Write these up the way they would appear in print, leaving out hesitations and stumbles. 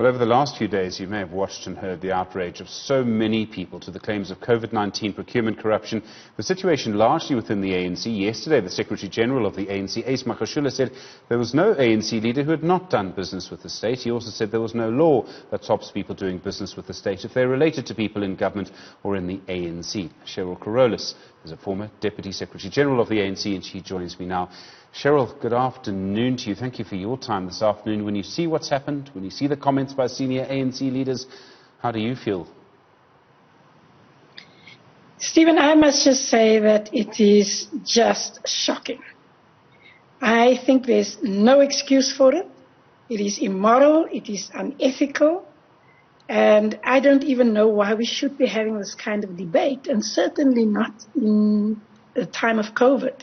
Well, over the last few days, you may have watched and heard the outrage of so many people to the claims of COVID-19 procurement corruption, the situation largely within the ANC. Yesterday, the Secretary General of the ANC, ANC Carolus, said there was no ANC leader who had not done business with the state. He also said there was no law that stops people doing business with the state if they're related to people in government or in the ANC. Cheryl Carolus is a former Deputy Secretary General of the ANC, and she joins me now. Cheryl, good afternoon to you. Thank you for your time this afternoon. When you see what's happened, when you see the comments by senior ANC leaders, how do you feel? Stephen, I must just say that it is just shocking. I think there's no excuse for it. It is immoral, it is unethical, and I don't even know why we should be having this kind of debate, and certainly not in the time of COVID.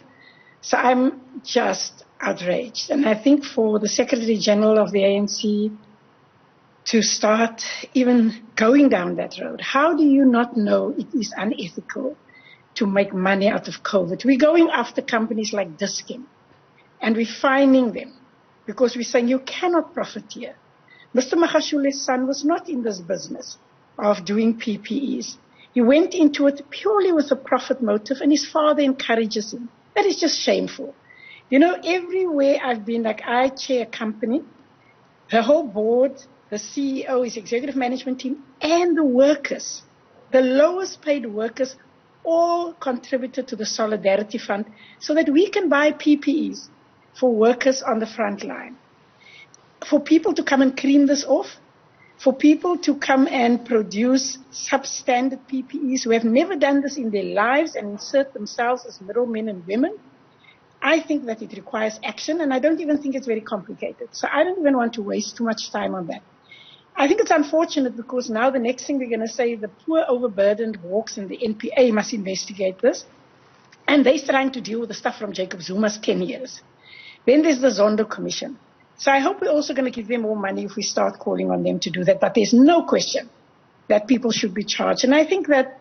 So I'm just outraged. And I think for the Secretary General of the ANC to start even going down that road, how do you not know it is unethical to make money out of COVID? We're going after companies like Diskim, and we're fining them because we're saying you cannot profiteer. Mr. Magashula's son was not in this business of doing PPEs. He went into it purely with a profit motive, and his father encourages him. That is just shameful. You know, everywhere I've been, like I chair a company, the whole board, the CEO, his executive management team, and the workers, the lowest paid workers, all contributed to the Solidarity Fund so that we can buy PPEs for workers on the front line. For people to come and clean this off, for people to come and produce substandard PPEs who have never done this in their lives and insert themselves as middlemen and women, I think that it requires action, and I don't even think it's very complicated. So I don't even want to waste too much time on that. I think it's unfortunate because now the next thing we're going to say, the poor overburdened hawks in the NPA must investigate this, and they're trying to deal with the stuff from Jacob Zuma's 10 years. Then there's the Zondo Commission. So I hope we're also going to give them more money if we start calling on them to do that. But there's no question that people should be charged. And I think that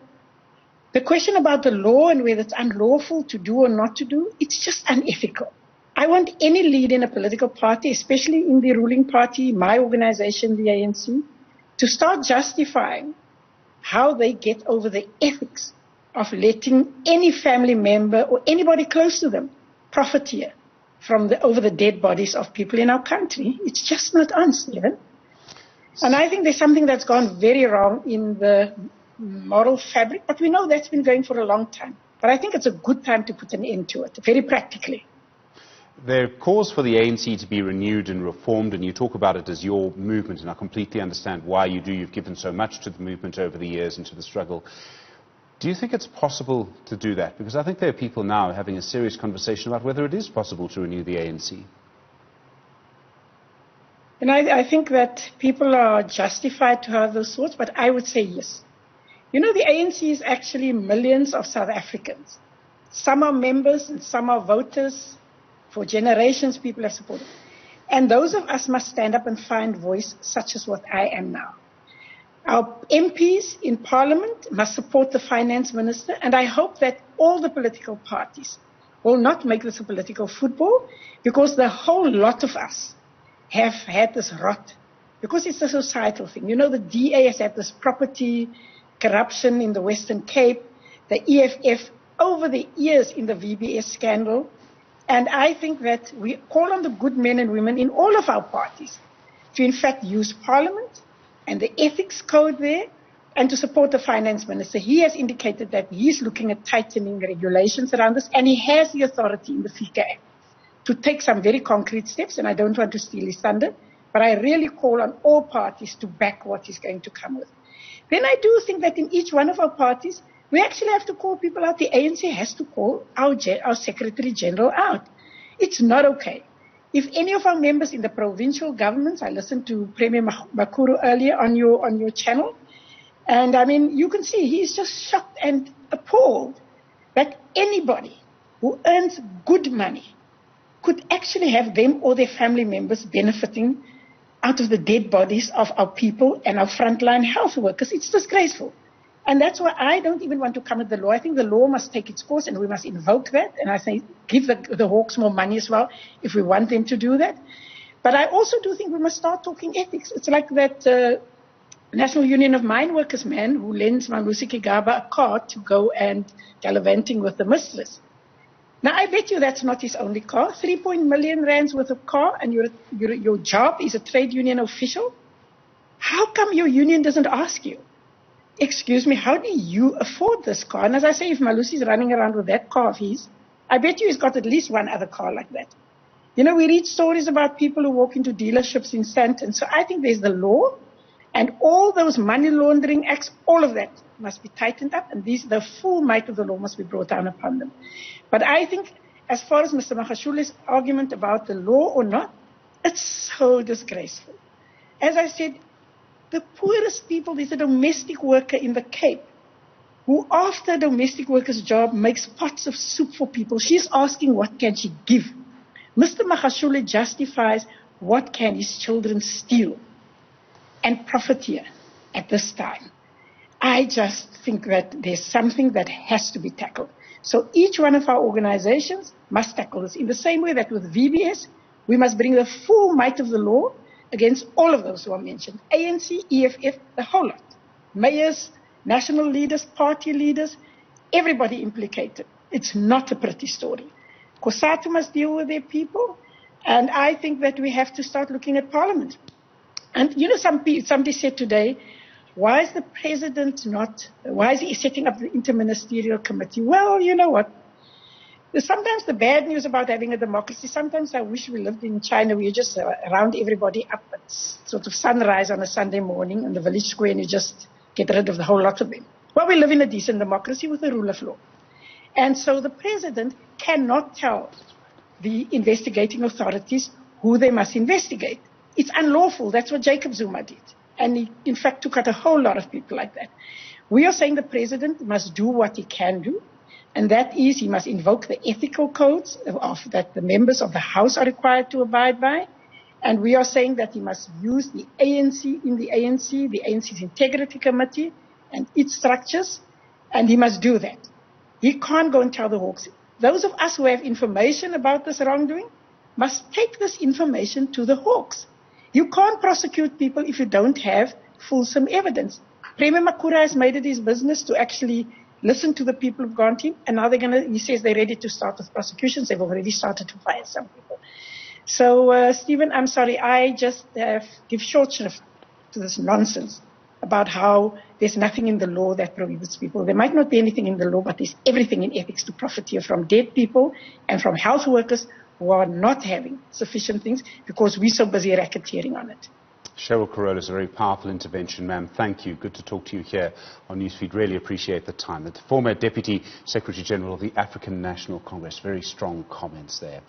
the question about the law and whether it's unlawful to do or not to do, it's just unethical. I want any leader in a political party, especially in the ruling party, my organization, the ANC, to start justifying how they get over the ethics of letting any family member or anybody close to them profiteer from over the dead bodies of people in our country. It's just not on, Stephen. And I think there's something that's gone very wrong in the moral fabric, but we know that's been going for a long time. But I think it's a good time to put an end to it, very practically. There calls for the ANC to be renewed and reformed, and you talk about it as your movement, and I completely understand why you do. You've given so much to the movement over the years and to the struggle. Do you think it's possible to do that? Because I think there are people now having a serious conversation about whether it is possible to renew the ANC. And I think that people are justified to have those thoughts, but I would say yes. You know, the ANC is actually millions of South Africans. Some are members and some are voters. For generations, people have supported. And those of us must stand up and find voice, such as what I am now. Our MPs in Parliament must support the Finance Minister, and I hope that all the political parties will not make this a political football, because the whole lot of us have had this rot, because it's a societal thing. You know, the DA has had this property corruption in the Western Cape, the EFF over the years in the VBS scandal, and I think that we call on the good men and women in all of our parties to in fact use Parliament and the ethics code there, and to support the Finance Minister. He has indicated that he's looking at tightening regulations around this, and he has the authority in the FICA Act to take some very concrete steps, and I don't want to steal his thunder, but I really call on all parties to back what he's going to come with. Then I do think that in each one of our parties, we actually have to call people out. The ANC has to call our Secretary General out. It's not okay. If any of our members in the provincial governments, I listened to Premier Makuru earlier on your channel, and I mean, you can see he's just shocked and appalled that anybody who earns good money could actually have them or their family members benefiting out of the dead bodies of our people and our frontline health workers. It's disgraceful. And that's why I don't even want to come at the law. I think the law must take its course, and we must invoke that. And I say give the hawks more money as well if we want them to do that. But I also do think we must start talking ethics. It's like that National Union of Mine Workers man who lends Malusi Kigaba a car to go and gallivanting with the mistress. Now, I bet you that's not his only car. 3 million rands worth of car, and your job is a trade union official. How come your union doesn't ask you, excuse me, how do you afford this car? And as I say, if Malusi is running around with that car of his, I bet you he's got at least one other car like that. You know, we read stories about people who walk into dealerships in Sandton. So I think there's the law, and all those money laundering acts, all of that must be tightened up, and the full might of the law must be brought down upon them. But I think, as far as Mr. Magashule's argument about the law or not, it's so disgraceful. As I said, the poorest people, there's a domestic worker in the Cape who, after a domestic worker's job, makes pots of soup for people. She's asking, what can she give? Mr. Magashule justifies, what can his children steal and profiteer at this time? I just think that there's something that has to be tackled. So each one of our organizations must tackle this. In the same way that with VBS, we must bring the full might of the law against all of those who are mentioned. ANC, EFF, the whole lot. Mayors, national leaders, party leaders, everybody implicated. It's not a pretty story. COSATU must deal with their people, and I think that we have to start looking at Parliament. And you know, somebody said today, why is the president why is he setting up the interministerial committee? Well, you know what? Sometimes the bad news about having a democracy, sometimes I wish we lived in China where you just round everybody up at sort of sunrise on a Sunday morning in the village square and you just get rid of the whole lot of them. Well, we live in a decent democracy with the rule of law. And so the president cannot tell the investigating authorities who they must investigate. It's unlawful. That's what Jacob Zuma did. And he, in fact, took out a whole lot of people like that. We are saying the president must do what he can do, and that is he must invoke the ethical codes that the members of the House are required to abide by. And we are saying that he must use the ANC the ANC's Integrity Committee and its structures, and he must do that. He can't go and tell the Hawks. Those of us who have information about this wrongdoing must take this information to the Hawks. You can't prosecute people if you don't have fulsome evidence. Premier Makura has made it his business to actually listen to the people who've gone to him, and now he says they're ready to start with prosecutions. They've already started to fire some people. So, Stephen, I'm sorry, I just give short shrift to this nonsense about how there's nothing in the law that prohibits people. There might not be anything in the law, but there's everything in ethics to profiteer from dead people and from health workers who are not having sufficient things because we're so busy racketeering on it. Cheryl Carolus, a very powerful intervention, ma'am. Thank you. Good to talk to you here on Newsfeed. Really appreciate the time. The former Deputy Secretary General of the African National Congress. Very strong comments there.